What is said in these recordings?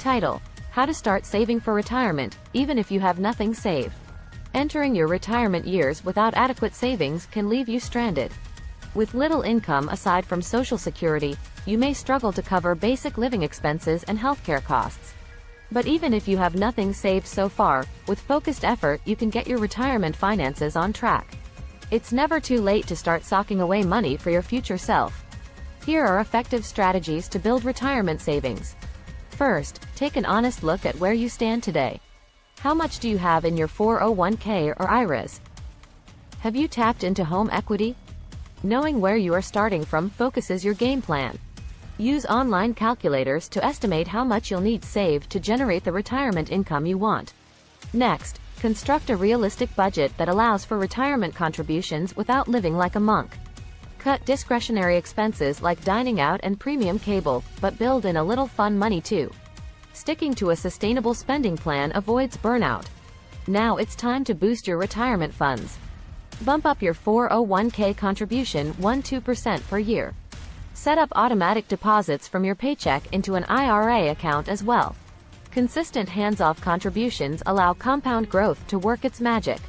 Title: How to Start Saving for Retirement, Even If You Have Nothing Saved. Entering your retirement years without adequate savings can leave you stranded. With little income aside from Social Security, you may struggle to cover basic living expenses and healthcare costs. But even if you have nothing saved so far, with focused effort you can get your retirement finances on track. It's never too late to start socking away money for your future self. Here are effective strategies to build retirement savings. First, take an honest look at where you stand today. How much do you have in your 401k or IRAs? Have you tapped into home equity? Knowing where you are starting from focuses your game plan. Use online calculators to estimate how much you'll need saved to generate the retirement income you want. Next, construct a realistic budget that allows for retirement contributions without living like a monk. Cut discretionary expenses like dining out and premium cable, but build in a little fun money too. Sticking to a sustainable spending plan avoids burnout. Now it's time to boost your retirement funds. Bump up your 401k contribution 1-2% per year. Set up automatic deposits from your paycheck into an IRA account as well. Consistent hands-off contributions allow compound growth to work its magic.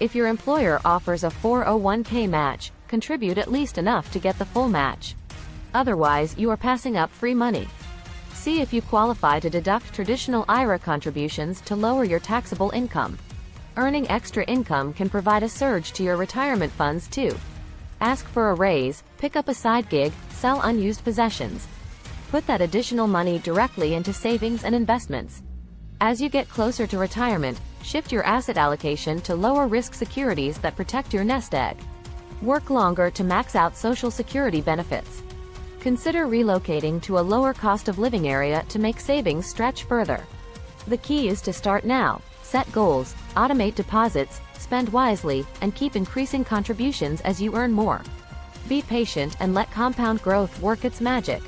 If your employer offers a 401k match, contribute at least enough to get the full match. Otherwise, you are passing up free money. See if you qualify to deduct traditional IRA contributions to lower your taxable income. Earning extra income can provide a surge to your retirement funds too. Ask for a raise, pick up a side gig, sell unused possessions. Put that additional money directly into savings and investments. As you get closer to retirement, shift your asset allocation to lower risk securities that protect your nest egg. Work longer to max out Social Security benefits. Consider relocating to a lower cost of living area to make savings stretch further. The key is to start now, set goals, automate deposits, spend wisely, and keep increasing contributions as you earn more. Be patient and let compound growth work its magic.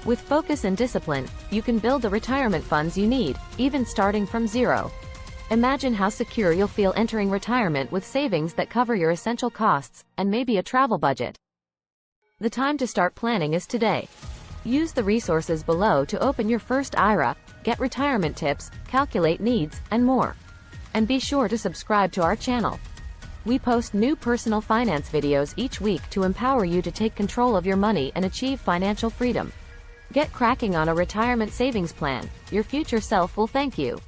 With focus and discipline, you can build the retirement funds you need, even starting from zero. Imagine how secure you'll feel entering retirement with savings that cover your essential costs, and maybe a travel budget. The time to start planning is today. Use the resources below to open your first IRA, get retirement tips, calculate needs, and more. And be sure to subscribe to our channel. We post new personal finance videos each week to empower you to take control of your money and achieve financial freedom. Get cracking on a retirement savings plan. Your future self will thank you.